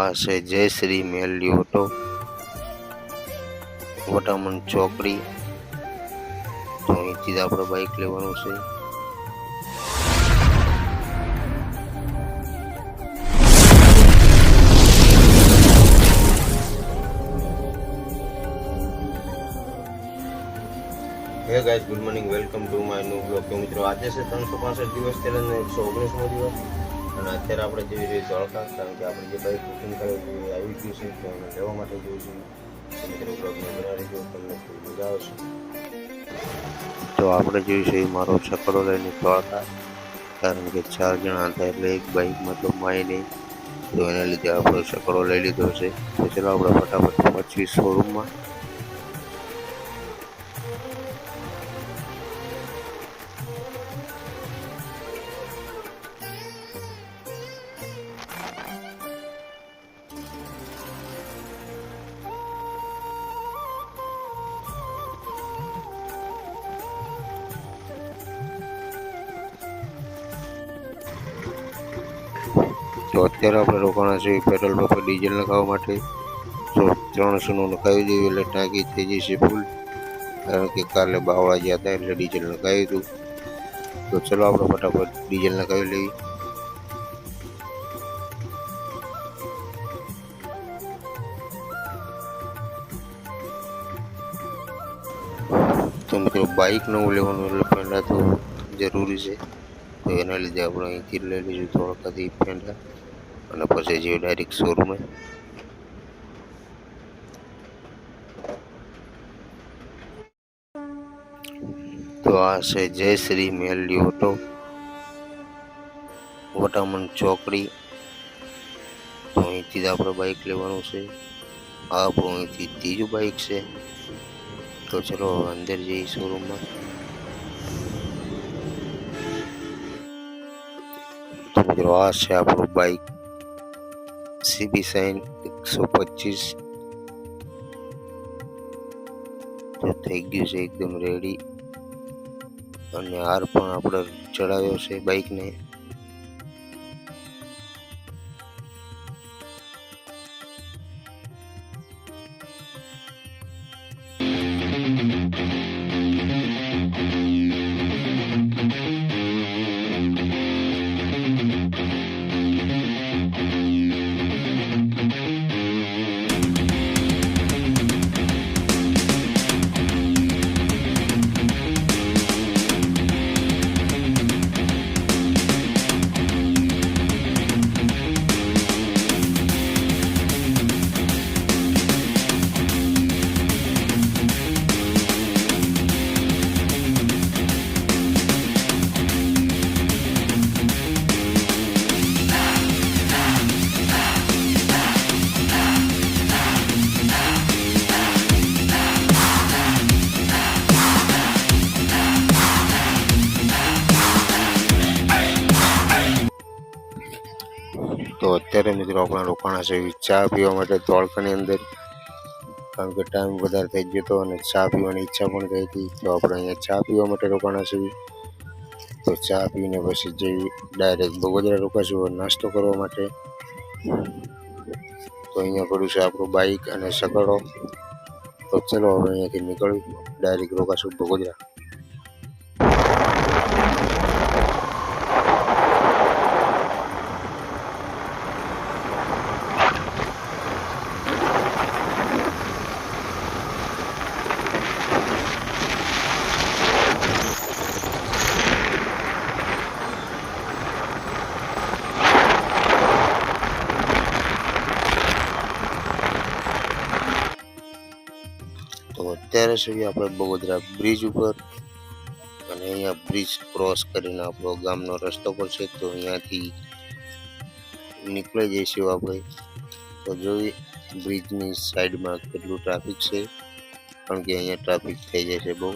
આ છે જયશ્રી મેલડી ઓટો, વટામણ ચોકડી. તો અહીંથી આપણે બાઇક લેવાનું છે. Hey guys, good morning, welcome to my new blog. તો મિત્રો, આજે છે 365 દિવસ પહેલાંનો 119મો દિવસ અને અત્યારે આપણે જઈ રહી ધોળકા, કારણ કે આપણે જે બાઇક બુકિંગ કરેલી આવી ગયું છે, તો અમે લેવા માટે જઈએ છીએ. તો મિત્રો, બ્લોગમાં બનાવી ગયો, તમને ખૂબ મજા આવશે. તો આપણે જોઈશું મારો છકડો લઈને ધોળકા, કારણ કે 4 જણા હતા એટલે એક બાઇકમાં તો માય નહીં, તો એના લીધે આપણો છકડો લઈ લીધો છે. તો ચલો આપણે ફટાફટ પહોંચી શોરૂમમાં. તો અત્યારે આપણે રોકાણા છે પેટ્રોલ પંપે ડીઝલ નખાવવા માટે. તો 300નું નખાવી દઈએ એટલે ટાંકી થઈ જશે ફૂલ, કારણ કે કાલે બાવળા ગયા હતા એટલે ડીઝલ નખાવ્યું હતું. તો ચલો આપણે ફટાફટ ડીઝલ નખાવી લઈએ. તો મિત્રો, બાઇક નવું લેવાનું એટલે પહેલાં તો જરૂરી છે, તો એના લીધે આપણે અહીંથી લઈ લઈશું ધોળકાથી પહેલાં, અને પછી જઈએ ડાયરેક્ટ શોરૂમે. તો આ છે જયશ્રી મેલડી ઓટો, વટામણ ચોકડી. તો અહીંથી આપણે બાઇક લેવાનું છે. આ આપણું અહીંથી ત્રીજું બાઇક છે. તો ચલો અંદર જઈએ શોરૂમમાં. તો મિત્રો, આ છે આપણું બાઇક સીબી સાઇન 125. તો થઈ ગયું છે એકદમ રેડી, અને હાર પણ આપણે ચડાવ્યો છે બાઇકને. તો અત્યારે મિત્રો આપણા રોકાણા છે ચા પીવા માટે ધોળકાની અંદર, કારણ કે ટાઈમ વધારે થઈ ગયો હતો અને ચા પીવાની ઈચ્છા પણ થઈ હતી. તો આપણે અહીંયા ચા પીવા માટે રોકાણા છે. તો ચા પીને પછી જઈ ડાયરેક્ટ બગોદરા રોકાશું નાસ્તો કરવા માટે. તો અહીંયા પડ્યું છે આપણું બાઇક અને સગડો. તો ચલો હવે અહીંયાથી નીકળી ડાયરેક્ટ રોકાશું બગોદરા. તો અત્યારે છીએ આપણે બગોદરા બ્રિજ ઉપર, અને અહીંયા બ્રિજ ક્રોસ કરીને આપણો ગામનો રસ્તો પર છે. તો અહીંયાથી નીકળી જઈશું આપણે. તો જોઈ બ્રિજની સાઈડમાં કેટલું ટ્રાફિક છે, કારણ કે અહીંયા ટ્રાફિક થઈ જાય છે બહુ.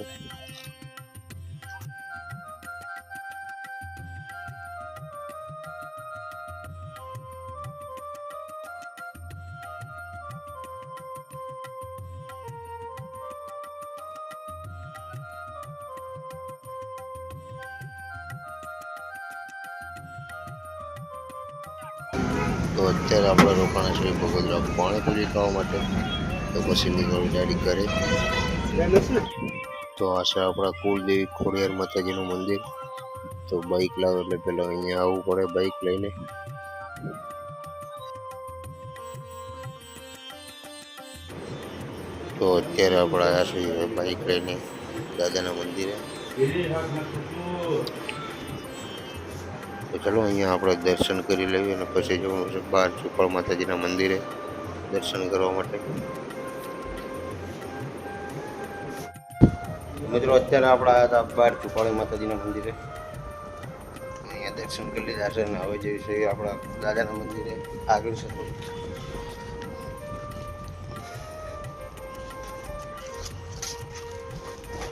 તો અત્યારે આપણે રોકાણા છે બગોદરા પાણીપુરી ખાવા માટે. તો પછી નીકળ્યું ડાયરેક્ટ ઘરે. તો આ છે આપણા કુળદેવી ખોડિયાર માતાજીનું મંદિર. તો બાઇક લાવો એટલે પેલા અહીંયા આવવું પડે બાઇક લઈને. તો અત્યારે આપણે આવ્યા છીએ બાઇક લઈને દાદાના મંદિરે. તો ચલો અહીંયા આપણે દર્શન કરી લઈએ અને પછી જવાનું છે બહાર ચુપાળ માતાજીના મંદિરે દર્શન કરવા માટે. મિત્રો અત્યારે આપણે આવ્યા હતા બહાર ચુપાળી માતાજીના મંદિરે. અહીંયા દર્શન કરી લીધા છે અને હવે જઈએ છીએ આપણા દાદાના મંદિરે આગળ છે.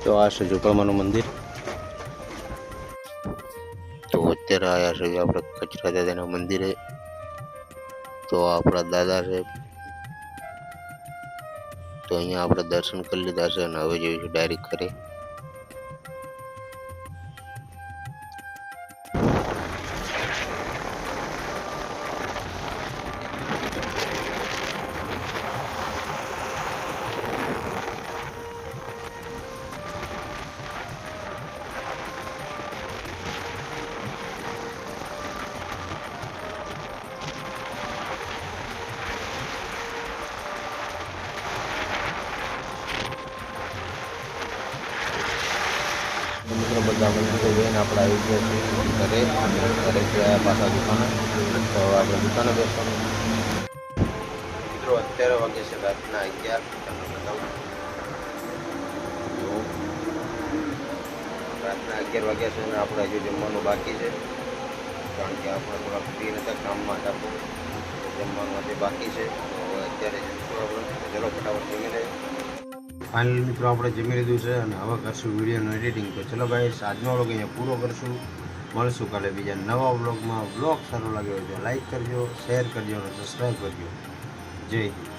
તો આ છે ચુપાળમાનું મંદિર. તો અત્યારે આવ્યા છે આપણે કચરા દાદાના મંદિરે. તો આપણા દાદા છે. તો અહીંયા આપણે દર્શન કરી લીધા છે અને હવે જઈશું ડાયરેક્ટ ઘરે. મિત્રો બધા મંદિરે જઈને આપણે આવી ગયા છીએ ઘરે. ઘરે ગયા પાછા દુકાને. તો આપણે દુકાને બેસવાનું. મિત્રો અત્યારે વાગે છે રાતના 11. રાતના 11 વાગ્યા છે અને આપણે હજુ જમવાનું બાકી છે. કારણ કે આપણે થોડા ફ્રી નતા કામમાં હતા. જમવાનું આજે બાકી છે. તો અત્યારે જમશું આપણે. ચલો ફટાફટ જમી લઈએ. ફાઇનલ મિત્રો આપણે જમી લીધું છે અને હવે કરશું વિડીયોનું એડિટિંગ. તો ચલો ગાઈસ આજનો વ્લોગ અહીંયા પૂરો કરશું. મળશું કાલે બીજા નવા વ્લોગમાં. વ્લોગ સારો લાગ્યો હોય તો લાઈક કરજો, શેર કરજો અને સબસ્ક્રાઈબ કરજો. જય હિન્દ.